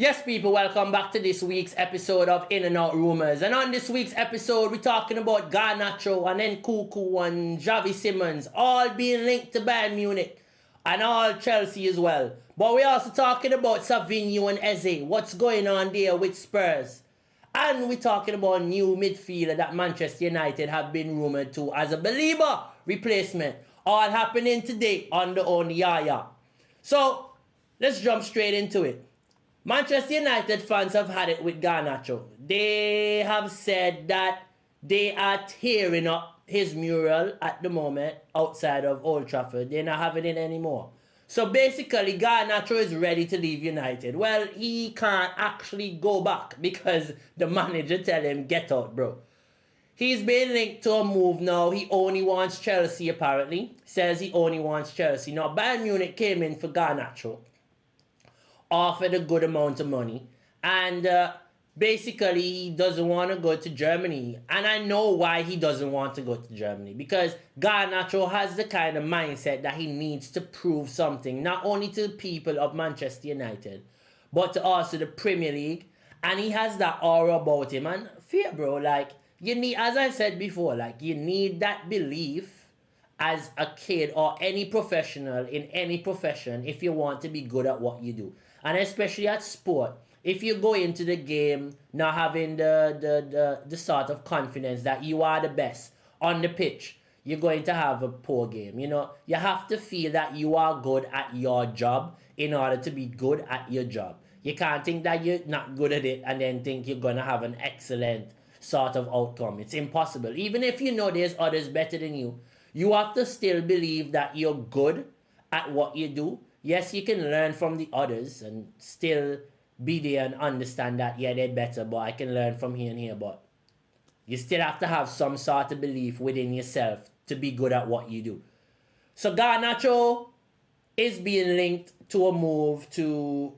Yes, people, welcome back to this week's episode of In Out Rumours. And on this week's episode, we're talking about Garnacho and Nkunku and Xavi Simons, all being linked to Bayern Munich and all Chelsea as well. But we're also talking about Savinho and Eze, what's going on there with Spurs. And we're talking about new midfielder that Manchester United have been rumoured to as a Belieber replacement. All happening today on the own YAHYAH. So, let's jump straight into it. Manchester United fans have had it with Garnacho. They have said that they are tearing up his mural at the moment outside of Old Trafford. They're not having it anymore. So basically, Garnacho is ready to leave United. Well, he can't actually go back because the manager tell him, get out, bro. He's been linked to a move now. He only wants Chelsea, apparently. Says he only wants Chelsea. Now, Bayern Munich came in for Garnacho, offered a good amount of money, and basically he doesn't want to go to Germany. And I know why he doesn't want to go to Germany, because Garnacho has the kind of mindset that he needs to prove something, not only to the people of Manchester United, but to also the Premier League. And he has that aura about him. And fear, bro, like, you need, as I said before, like, you need that belief as a kid or any professional in any profession if you want to be good at what you do. And especially at sport, if you go into the game not having the sort of confidence that you are the best on the pitch, you're going to have a poor game. You know, you have to feel that you are good at your job in order to be good at your job. You can't think that you're not good at it and then think you're going to have an excellent sort of outcome. It's impossible. Even if you know there's others better than you, you have to still believe that you're good at what you do. Yes, you can learn from the others and still be there and understand that, yeah, they're better, but I can learn from here and here. But you still have to have some sort of belief within yourself to be good at what you do. So Garnacho is being linked to a move to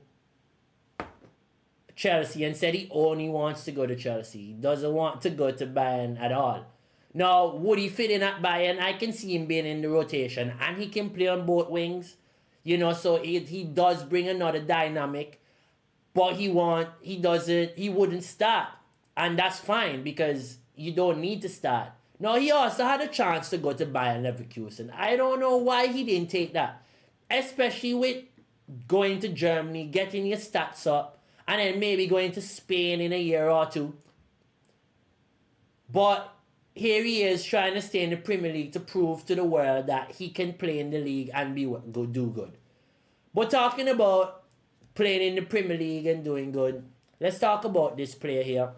Chelsea and said he only wants to go to Chelsea. He doesn't want to go to Bayern at all. Now, would he fit in at Bayern? I can see him being in the rotation, and he can play on both wings. You know, so he does bring another dynamic, but he wouldn't start. And that's fine because you don't need to start. Now, he also had a chance to go to Bayern Leverkusen. I don't know why he didn't take that. Especially with going to Germany, getting your stats up, and then maybe going to Spain in a year or two. But here he is trying to stay in the Premier League to prove to the world that he can play in the league and do good. But talking about playing in the Premier League and doing good, let's talk about this player here,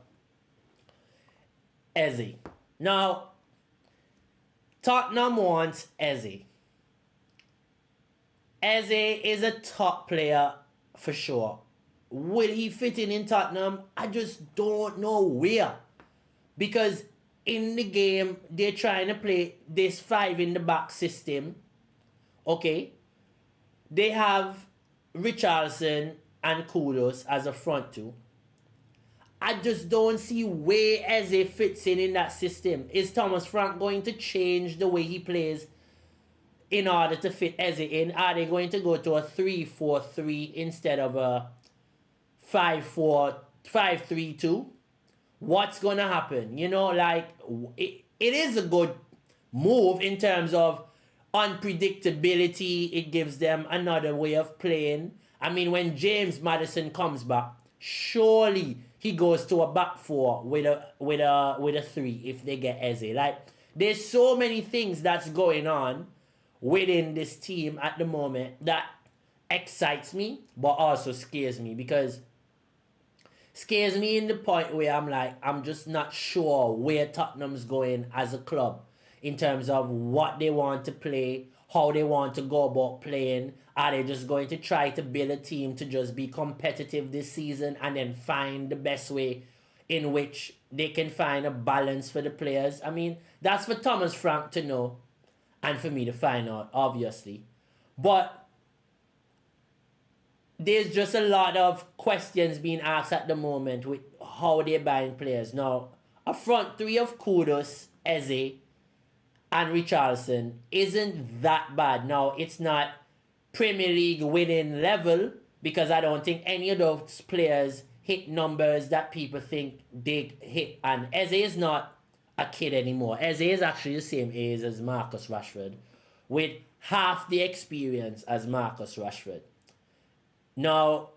Eze. Now, Tottenham wants Eze. Eze is a top player for sure. Will he fit in Tottenham? I just don't know where. Because in the game, they're trying to play this 5-in-the-back system. Okay? They have Richarlison and Kudus as a front two. I just don't see where Eze fits in that system. Is Thomas Frank going to change the way he plays in order to fit Eze in? Are they going to go to a 3-4-3 instead of a 5-3-2? What's going to happen? You know, like, it is a good move in terms of unpredictability. It gives them another way of playing. I mean, when James Maddison comes back, surely he goes to a back four with a 3 if they get Eze. Like, there's so many things that's going on within this team at the moment that excites me, but also scares me, because scares me in the point where I'm like, I'm just not sure where Tottenham's going as a club in terms of what they want to play, how they want to go about playing. Are they just going to try to build a team to just be competitive this season and then find the best way in which they can find a balance for the players? I mean, that's for Thomas Frank to know and for me to find out, obviously. But there's just a lot of questions being asked at the moment with how they're buying players. Now, a front three of Kudus, Eze, and Richarlison isn't that bad. Now, it's not Premier League winning level, because I don't think any of those players hit numbers that people think they hit. And Eze is not a kid anymore. Eze is actually the same age as Marcus Rashford, with half the experience as Marcus Rashford. Now,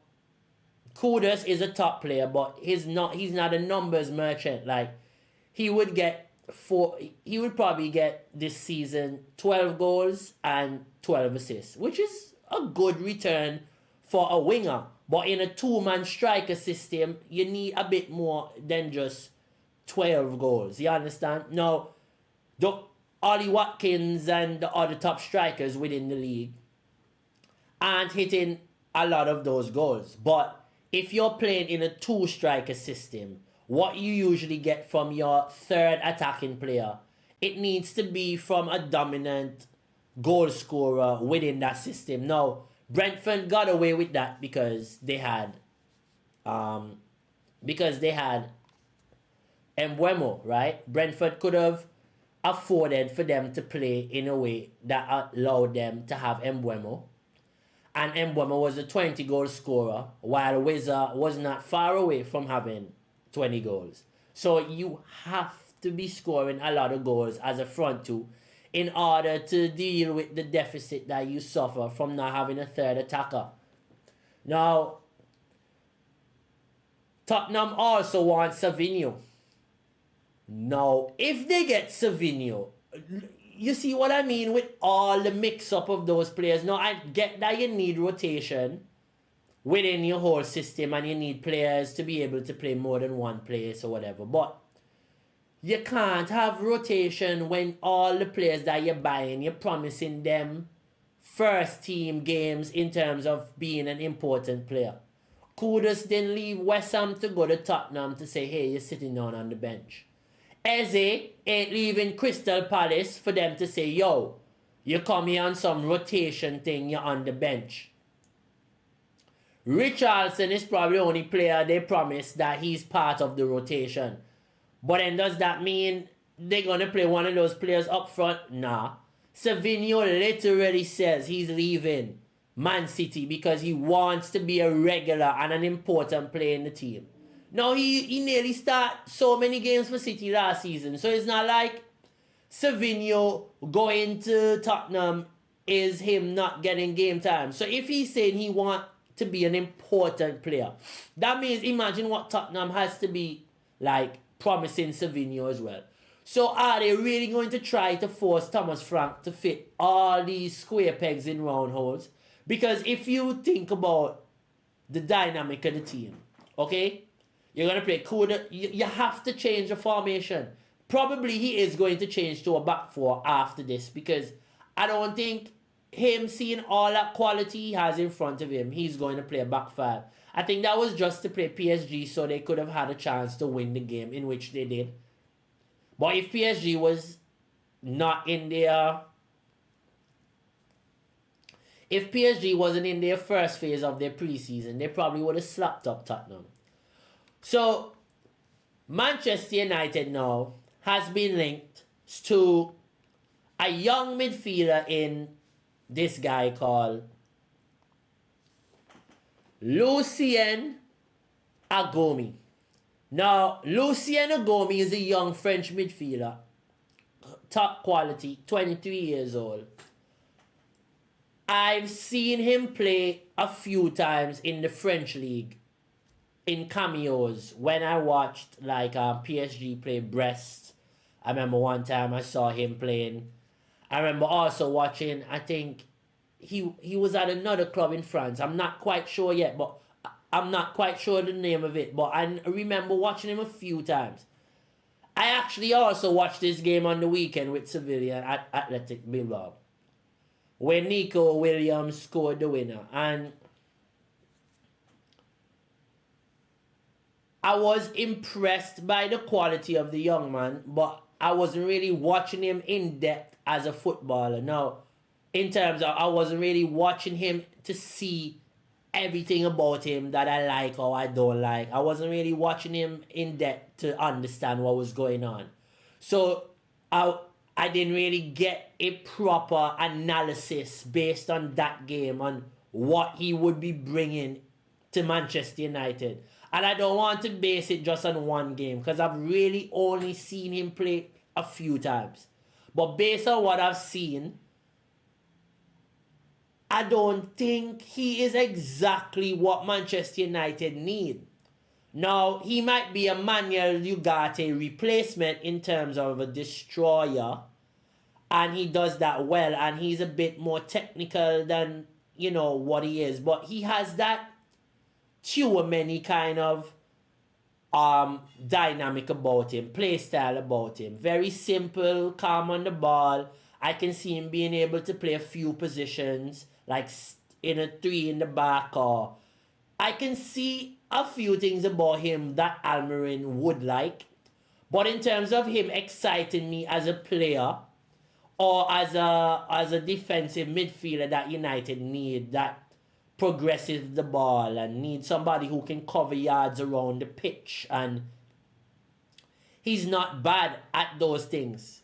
Kudus is a top player, but he's not a numbers merchant. Like, he would probably get this season 12 goals and 12 assists, which is a good return for a winger. But in a two-man striker system, you need a bit more than just 12 goals. You understand? Now, Ollie Watkins and the other top strikers within the league aren't hitting a lot of those goals. But if you're playing in a two-striker system, what you usually get from your third attacking player, it needs to be from a dominant goal scorer within that system. Now, Brentford got away with that because they had Mbeumo, right? Brentford could have afforded for them to play in a way that allowed them to have Mbeumo. And Mbeumo was a 20-goal scorer, while Wizard was not far away from having 20 goals. So you have to be scoring a lot of goals as a front two in order to deal with the deficit that you suffer from not having a third attacker. Now, Tottenham also want Savinho. Now, if they get Savinho, you see what I mean with all the mix-up of those players. Now, I get that you need rotation within your whole system and you need players to be able to play more than one place or whatever. But you can't have rotation when all the players that you're buying, you're promising them first team games in terms of being an important player. Kudus didn't leave West Ham to go to Tottenham to say, hey, you're sitting down on the bench. Eze ain't leaving Crystal Palace for them to say, yo, you come here on some rotation thing, you're on the bench. Richarlison is probably the only player they promised that he's part of the rotation. But then does that mean they're going to play one of those players up front? Nah. Savinho literally says he's leaving Man City because he wants to be a regular and an important player in the team. Now, he nearly started so many games for City last season. So it's not like Savinho going to Tottenham is him not getting game time. So if he's saying he wants to be an important player, that means imagine what Tottenham has to be like promising Savinho as well. So are they really going to try to force Thomas Frank to fit all these square pegs in round holes? Because if you think about the dynamic of the team, okay, you're going to play Kuda, you have to change the formation. Probably he is going to change to a back four after this, because I don't think him seeing all that quality he has in front of him, he's going to play a back five. I think that was just to play PSG so they could have had a chance to win the game, in which they did. But if PSG was not in their... If PSG wasn't in their first phase of their preseason, they probably would have slapped up Tottenham. So, Manchester United now has been linked to a young midfielder in this guy called Lucien Agomi. Now, Lucien Agomi is a young French midfielder, top quality, 23 years old. I've seen him play a few times in the French league, in cameos, when I watched like PSG play Brest. I remember one time I saw him playing. I remember also watching, I think he was at another club in France. I'm not quite sure yet, but I'm not quite sure the name of it. But I remember watching him a few times. I actually also watched this game on the weekend with Sevilla at Athletic Bilbao, where Nico Williams scored the winner. And I was impressed by the quality of the young man, but I wasn't really watching him in depth as a footballer. Now, in terms of, I wasn't really watching him to see everything about him that I like or I don't like. I wasn't really watching him in depth to understand what was going on. So I didn't really get a proper analysis based on that game on what he would be bringing to Manchester United. And I don't want to base it just on one game because I've really only seen him play a few times. But based on what I've seen, I don't think he is exactly what Manchester United need. Now, he might be a Manuel Ugarte replacement in terms of a destroyer, and he does that well, and he's a bit more technical than, what he is. But he has that many kind of dynamic about him, play style about him. Very simple, calm on the ball. I can see him being able to play a few positions, like in a 3 in the back, or I can see a few things about him that Almiron would like. But in terms of him exciting me as a player or as a defensive midfielder that United need, that progresses the ball and needs somebody who can cover yards around the pitch, and he's not bad at those things.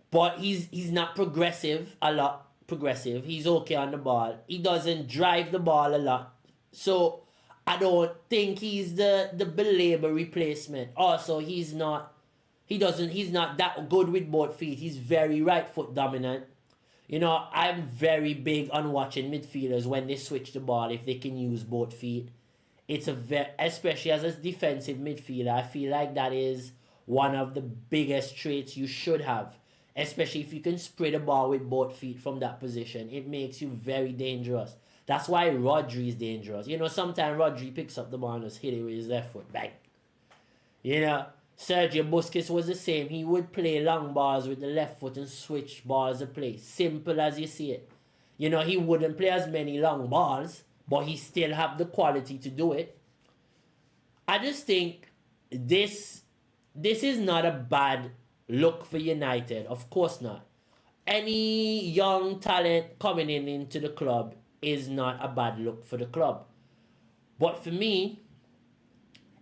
But he's not progressive, a lot progressive. He's okay on the ball. He doesn't drive the ball a lot. So I don't think he's the belabor replacement. Also, he's not that good with both feet. He's very right foot dominant. I'm very big on watching midfielders when they switch the ball, if they can use both feet. It's especially as a defensive midfielder, I feel like that is one of the biggest traits you should have. Especially if you can spray the ball with both feet from that position. It makes you very dangerous. That's why Rodri is dangerous. Sometimes Rodri picks up the ball and just hit it with his left foot. Bang. Sergio Busquets was the same. He would play long balls with the left foot and switch balls of play. Simple as you see it. He wouldn't play as many long balls, but he still have the quality to do it. I just think this is not a bad look for United. Of course not. Any young talent coming into the club is not a bad look for the club. But for me,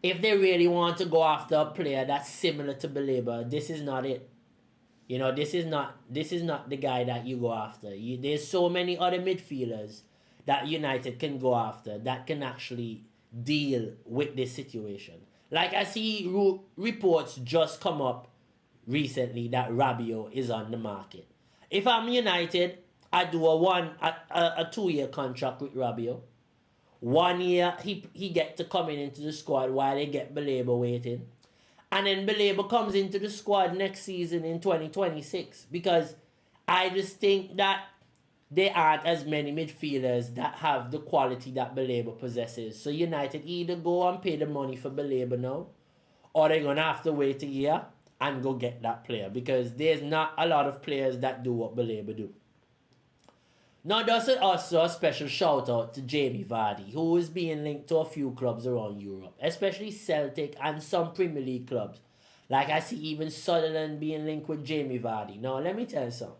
if they really want to go after a player that's similar to Belabor, this is not it. This is not the guy that you go after. There's so many other midfielders that United can go after that can actually deal with this situation. Like I see reports just come up recently that Rabiot is on the market. If I'm United, I do a 2-year contract with Rabiot. 1 year he get to coming into the squad while they get Belabor waiting. And then Belabor comes into the squad next season in 2026. Because I just think that there aren't as many midfielders that have the quality that Belabor possesses. So United either go and pay the money for Belabor now, or they're going to have to wait a year and go get that player. Because there's not a lot of players that do what Belabor do. Now, there's also a special shout out to Jamie Vardy, who is being linked to a few clubs around Europe, especially Celtic and some Premier League clubs. Like I see even Sunderland being linked with Jamie Vardy. Now, let me tell you something.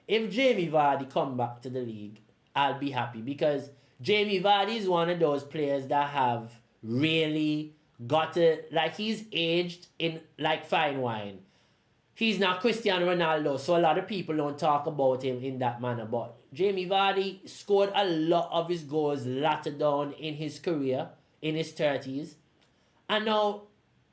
If Jamie Vardy come back to the league, I'll be happy, because Jamie Vardy is one of those players that have really got to, like, he's aged in like fine wine. He's not Cristiano Ronaldo, so a lot of people don't talk about him in that manner. But Jamie Vardy scored a lot of his goals later down in his career, in his 30s. And now,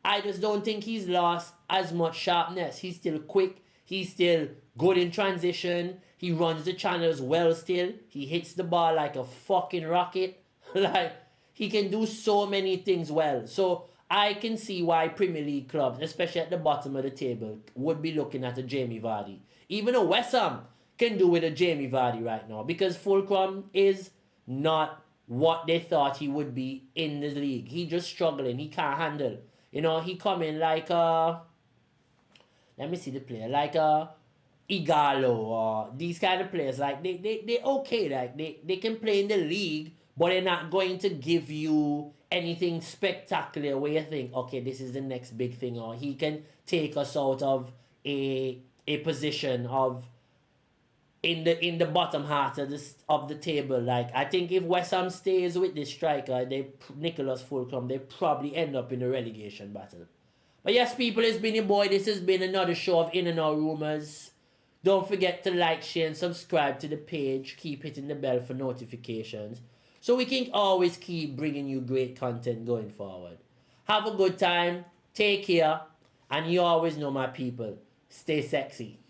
I just don't think he's lost as much sharpness. He's still quick. He's still good in transition. He runs the channels well still. He hits the ball like a fucking rocket. Like, he can do so many things well. So, I can see why Premier League clubs, especially at the bottom of the table, would be looking at a Jamie Vardy. Even a West Ham can do with a Jamie Vardy right now, because Fulcrum is not what they thought he would be in the league. He just struggling. He can't handle. He come in like let me see the player, like Igalo or these kind of players. Like they okay. Like they can play in the league, but they're not going to give you anything spectacular where you think, okay, this is the next big thing, or he can take us out of a position of in the bottom half of the table. Like, I think if West Ham stays with this striker, Nicholas Fulcrum, they probably end up in a relegation battle. But yes, people, it's been your boy. This has been another show of In and Out Rumours. Don't forget to like, share, and subscribe to the page. Keep hitting the bell for notifications so we can always keep bringing you great content going forward. Have a good time. Take care. And you always know, my people, stay sexy.